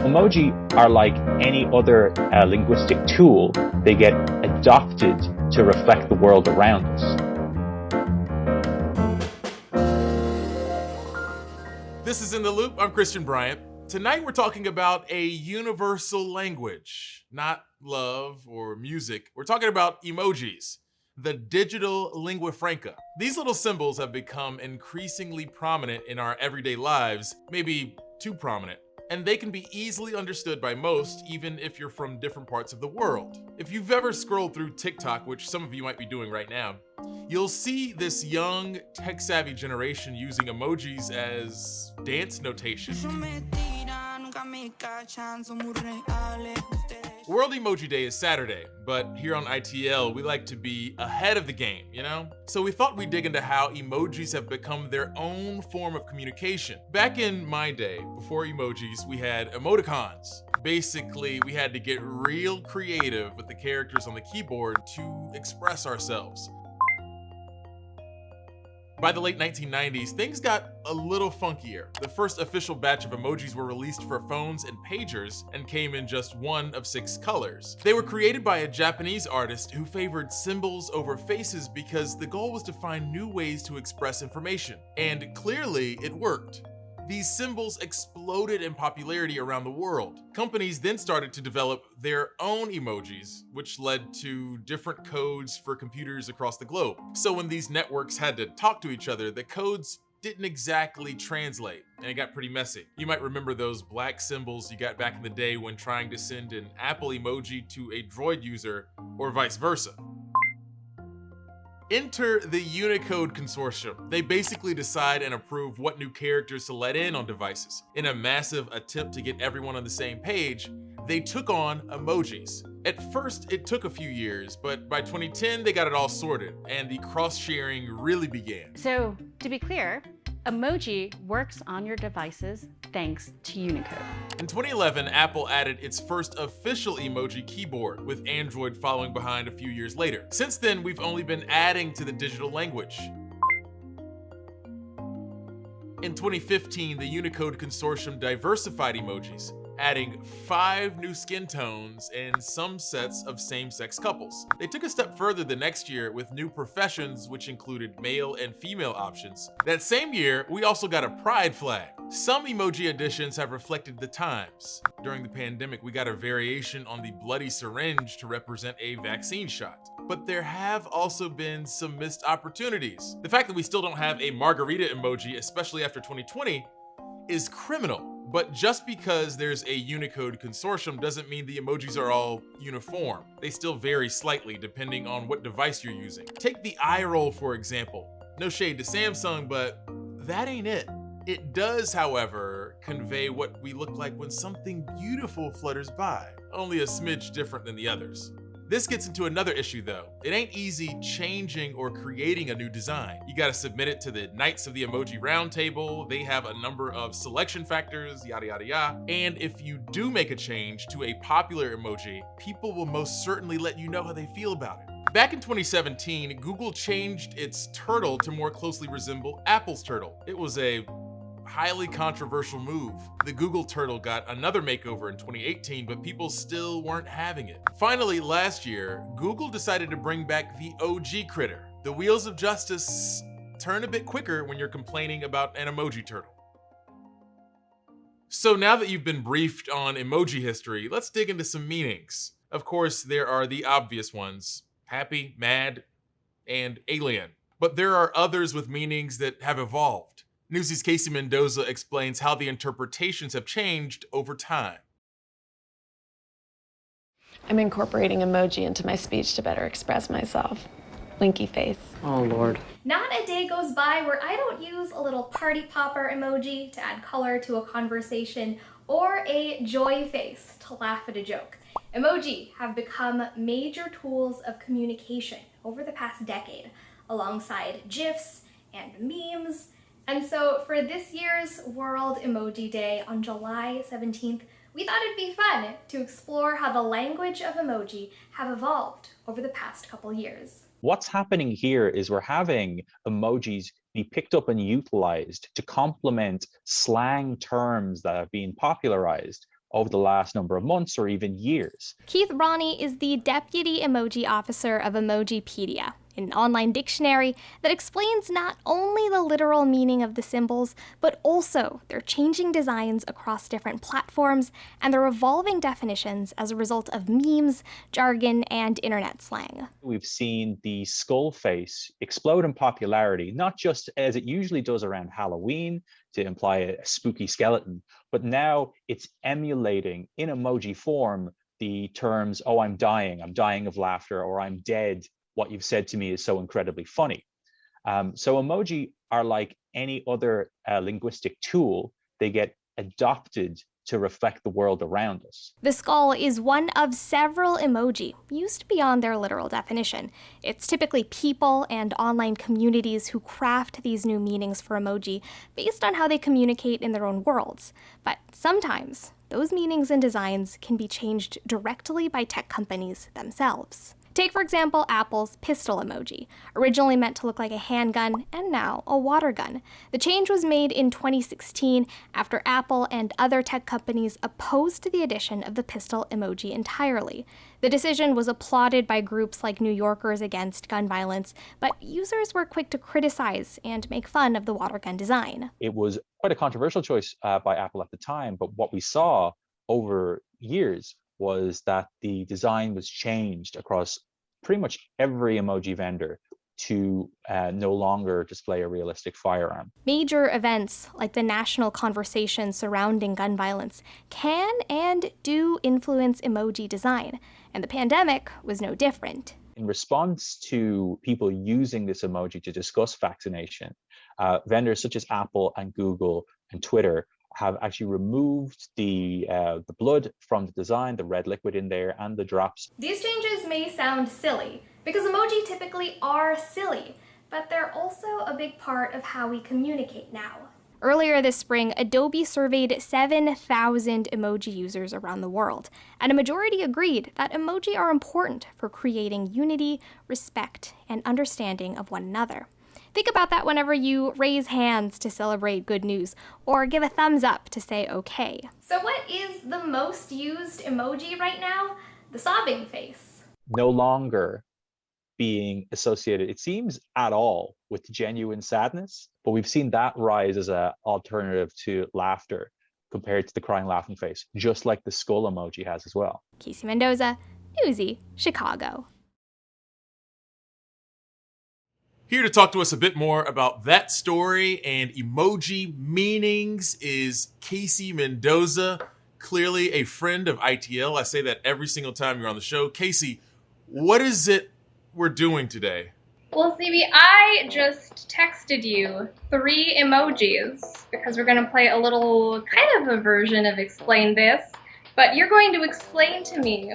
Emoji are like any other linguistic tool. They get adopted to reflect the world around us. This is In the Loop. I'm Christian Bryant. Tonight we're talking about a universal language, not love or music. We're talking about emojis, the digital lingua franca. These little symbols have become increasingly prominent in our everyday lives, maybe too prominent. And they can be easily understood by most, even if you're from different parts of the world. If you've ever scrolled through TikTok, which some of you might be doing right now, you'll see this young, tech-savvy generation using emojis as dance notation. World Emoji Day is Saturday, but here on ITL, we like to be ahead of the game, you know? So we thought we'd dig into how emojis have become their own form of communication. Back in my day, before emojis, we had emoticons. Basically, we had to get real creative with the characters on the keyboard to express ourselves. By the late 1990s, things got a little funkier. The first official batch of emojis were released for phones and pagers and came in just one of 6 colors. They were created by a Japanese artist who favored symbols over faces because the goal was to find new ways to express information. And clearly, it worked. These symbols exploded in popularity around the world. Companies then started to develop their own emojis, which led to different codes for computers across the globe. So when these networks had to talk to each other, the codes didn't exactly translate, and it got pretty messy. You might remember those black symbols you got back in the day when trying to send an Apple emoji to a Droid user, or vice versa. Enter the Unicode Consortium. They basically decide and approve what new characters to let in on devices. In a massive attempt to get everyone on the same page, they took on emojis. At first, it took a few years, but by 2010, they got it all sorted, and the cross-sharing really began. So, to be clear, emoji works on your devices thanks to Unicode. In 2011, Apple added its first official emoji keyboard, with Android following behind a few years later. Since then, we've only been adding to the digital language. In 2015, the Unicode Consortium diversified emojis, adding 5 new skin tones and some sets of same-sex couples. They took a step further the next year with new professions, which included male and female options. That same year, we also got a pride flag. Some emoji additions have reflected the times. During the pandemic, we got a variation on the bloody syringe to represent a vaccine shot. But there have also been some missed opportunities. The fact that we still don't have a margarita emoji, especially after 2020, is criminal. But just because there's a Unicode consortium doesn't mean the emojis are all uniform. They still vary slightly depending on what device you're using. Take the eye roll, for example. No shade to Samsung, but that ain't it. It does, however, convey what we look like when something beautiful flutters by, only a smidge different than the others. This gets into another issue though. It ain't easy changing or creating a new design. You gotta submit it to the Knights of the Emoji Roundtable. They have a number of selection factors, yada yada yada. And if you do make a change to a popular emoji, people will most certainly let you know how they feel about it. Back in 2017, Google changed its turtle to more closely resemble Apple's turtle. It was a highly controversial move. The Google turtle got another makeover in 2018, but people still weren't having it. Finally, last year, Google decided to bring back the OG critter. The wheels of justice turn a bit quicker when you're complaining about an emoji turtle. So now that you've been briefed on emoji history, let's dig into some meanings. Of course, there are the obvious ones: happy, mad, and alien. But there are others with meanings that have evolved. Newsy's Casey Mendoza explains how the interpretations have changed over time. I'm incorporating emoji into my speech to better express myself. Winky face. Oh, Lord. Not a day goes by where I don't use a little party popper emoji to add color to a conversation or a joy face to laugh at a joke. Emoji have become major tools of communication over the past decade, alongside GIFs and memes. And so for this year's World Emoji Day on July 17th, we thought it'd be fun to explore how the language of emoji have evolved over the past couple years. What's happening here is we're having emojis be picked up and utilized to complement slang terms that have been popularized over the last number of months or even years. Keith Ronnie is the Deputy Emoji Officer of Emojipedia, an online dictionary that explains not only the literal meaning of the symbols, but also their changing designs across different platforms and their evolving definitions as a result of memes, jargon, and internet slang. We've seen the skull face explode in popularity, not just as it usually does around Halloween to imply a spooky skeleton, but now it's emulating in emoji form the terms, oh, I'm dying of laughter, or I'm dead. What you've said to me is so incredibly funny. So emoji are like any other linguistic tool. They get adopted to reflect the world around us. The skull is one of several emoji used beyond their literal definition. It's typically people and online communities who craft these new meanings for emoji based on how they communicate in their own worlds. But sometimes, those meanings and designs can be changed directly by tech companies themselves. Take, for example, Apple's pistol emoji, originally meant to look like a handgun and now a water gun. The change was made in 2016 after Apple and other tech companies opposed the addition of the pistol emoji entirely. The decision was applauded by groups like New Yorkers Against Gun Violence, but users were quick to criticize and make fun of the water gun design. It was quite a controversial choice by Apple at the time, but what we saw over years was that the design was changed across pretty much every emoji vendor to no longer display a realistic firearm. Major events like the national conversation surrounding gun violence can and do influence emoji design, and the pandemic was no different. In response to people using this emoji to discuss vaccination, vendors such as Apple and Google and Twitter have actually removed the blood from the design, the red liquid in there, and the drops. These changes may sound silly, because emoji typically are silly, but they're also a big part of how we communicate now. Earlier this spring, Adobe surveyed 7,000 emoji users around the world, and a majority agreed that emoji are important for creating unity, respect, and understanding of one another. Think about that whenever you raise hands to celebrate good news, or give a thumbs up to say okay. So what is the most used emoji right now? The sobbing face. No longer being associated, it seems, at all with genuine sadness, but we've seen that rise as an alternative to laughter compared to the crying laughing face, just like the skull emoji has as well. Casey Mendoza, Newsy, Chicago. Here to talk to us a bit more about that story and emoji meanings is Casey Mendoza, clearly a friend of ITL. I say that every single time you're on the show. Casey, what is it we're doing today? Well, CB, I just texted you 3 emojis because we're going to play a little kind of a version of Explain This, but you're going to explain to me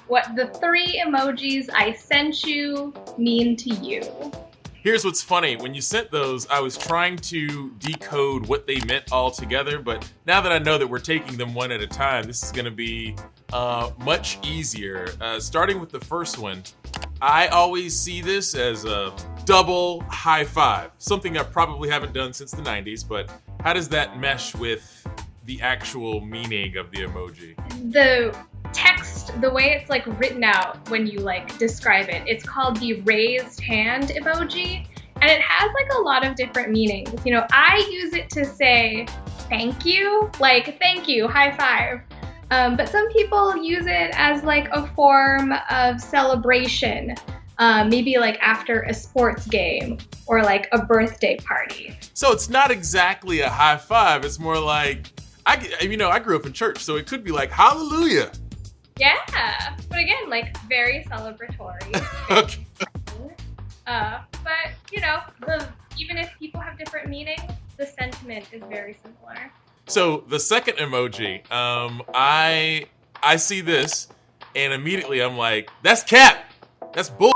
what the 3 emojis I sent you mean to you. Here's what's funny. When you sent those, I was trying to decode what they meant all together, but now that I know that we're taking them one at a time, this is going to be much easier. Starting with the first one, I always see this as a double high five, something I probably haven't done since the 90s, but how does that mesh with the actual meaning of the emoji? The text, the way it's like written out when you like describe it, it's called the raised hand emoji, and it has like a lot of different meanings. You know, I use it to say thank you, like thank you, high five. But some people use it as like a form of celebration, maybe like after a sports game or like a birthday party. So it's not exactly a high five. It's more like, I grew up in church, so it could be like hallelujah. Yeah, but again, like very celebratory. Okay. But you know, even if people have different meanings, the sentiment is very similar. So the second emoji, I see this, and immediately I'm like, that's cap. That's bull.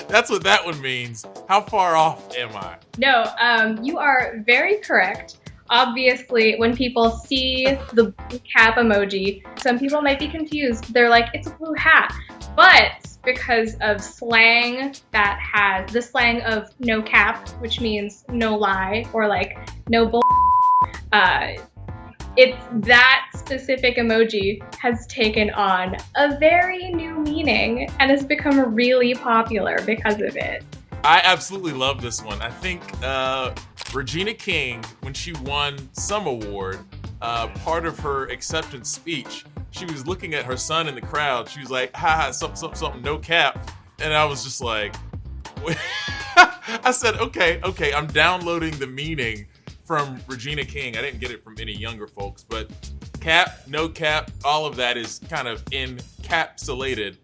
That's what that one means. How far off am I? No, you are very correct. Obviously, when people see the blue cap emoji, some people might be confused. They're like, it's a blue hat. But because of slang that has the slang of no cap, which means no lie, or like no bull, It's that specific emoji has taken on a very new meaning and has become really popular because of it. I absolutely love this one. I think Regina King, when she won some award, part of her acceptance speech, she was looking at her son in the crowd. She was like, ha, something, no cap. And I was just like, I said, okay, I'm downloading the meaning from Regina King. I didn't get it from any younger folks, but cap, no cap, all of that is kind of encapsulated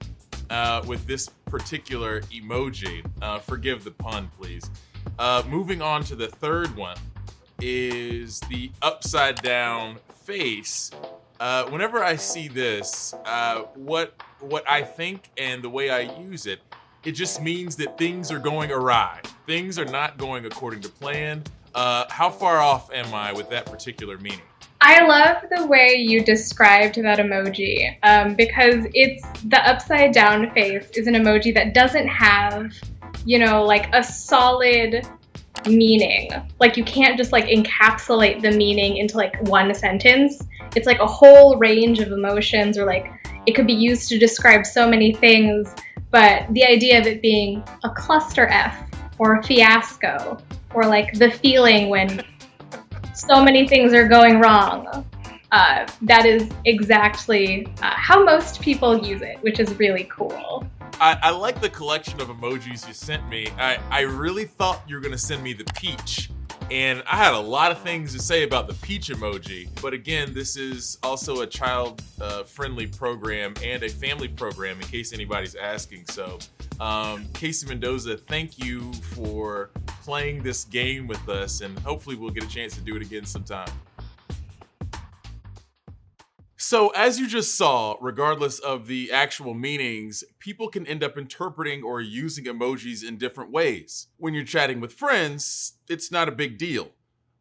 with this particular emoji. Forgive the pun, please. Moving on to the third one is the upside down face. Whenever I see this, what I think and the way I use it, it just means that things are going awry. Things are not going according to plan. How far off am I with that particular meaning? I love the way you described that emoji because it's the upside down face is an emoji that doesn't have, like a solid meaning. Like you can't just like encapsulate the meaning into like one sentence. It's like a whole range of emotions, or like it could be used to describe so many things. But the idea of it being a cluster F or a fiasco, or like the feeling when so many things are going wrong, that is exactly how most people use it, which is really cool. I like the collection of emojis you sent me. I really thought you were going to send me the peach, and I had a lot of things to say about the peach emoji. But again, this is also a child-friendly program and a family program, in case anybody's asking. So, Casey Mendoza, thank you for playing this game with us, and hopefully we'll get a chance to do it again sometime. So as you just saw, regardless of the actual meanings, people can end up interpreting or using emojis in different ways. When you're chatting with friends, it's not a big deal.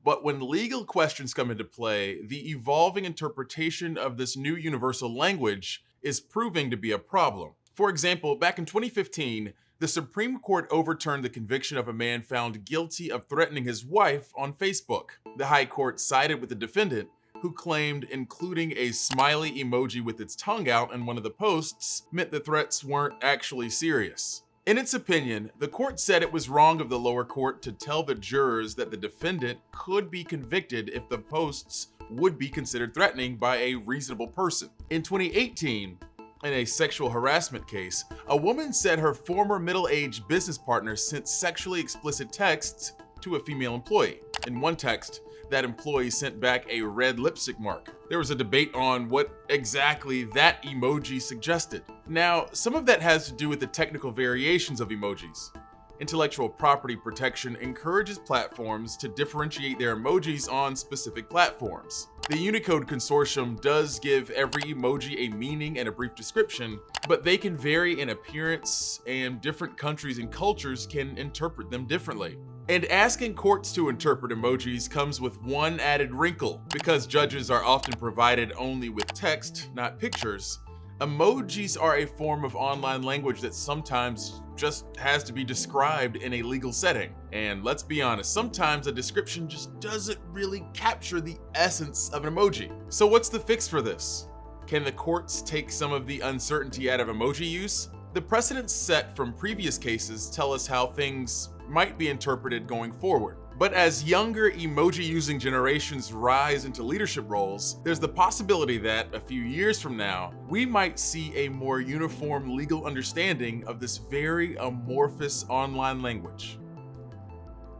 But when legal questions come into play, the evolving interpretation of this new universal language is proving to be a problem. For example, back in 2015, the Supreme Court overturned the conviction of a man found guilty of threatening his wife on Facebook. The High Court sided with the defendant, who claimed including a smiley emoji with its tongue out in one of the posts meant the threats weren't actually serious. In its opinion, the court said it was wrong of the lower court to tell the jurors that the defendant could be convicted if the posts would be considered threatening by a reasonable person. In 2018, in a sexual harassment case, a woman said her former middle-aged business partner sent sexually explicit texts to a female employee. In one text, that employee sent back a red lipstick mark. There was a debate on what exactly that emoji suggested. Now, some of that has to do with the technical variations of emojis. Intellectual property protection encourages platforms to differentiate their emojis on specific platforms. The Unicode Consortium does give every emoji a meaning and a brief description, but they can vary in appearance, and different countries and cultures can interpret them differently. And asking courts to interpret emojis comes with one added wrinkle. Because judges are often provided only with text, not pictures, emojis are a form of online language that sometimes just has to be described in a legal setting. And let's be honest, sometimes a description just doesn't really capture the essence of an emoji. So what's the fix for this? Can the courts take some of the uncertainty out of emoji use? The precedents set from previous cases tell us how things might be interpreted going forward. But as younger emoji-using generations rise into leadership roles, there's the possibility that a few years from now, we might see a more uniform legal understanding of this very amorphous online language.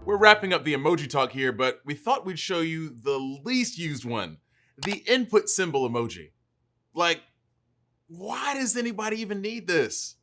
We're wrapping up the emoji talk here, but we thought we'd show you the least used one, the input symbol emoji. Like, why does anybody even need this?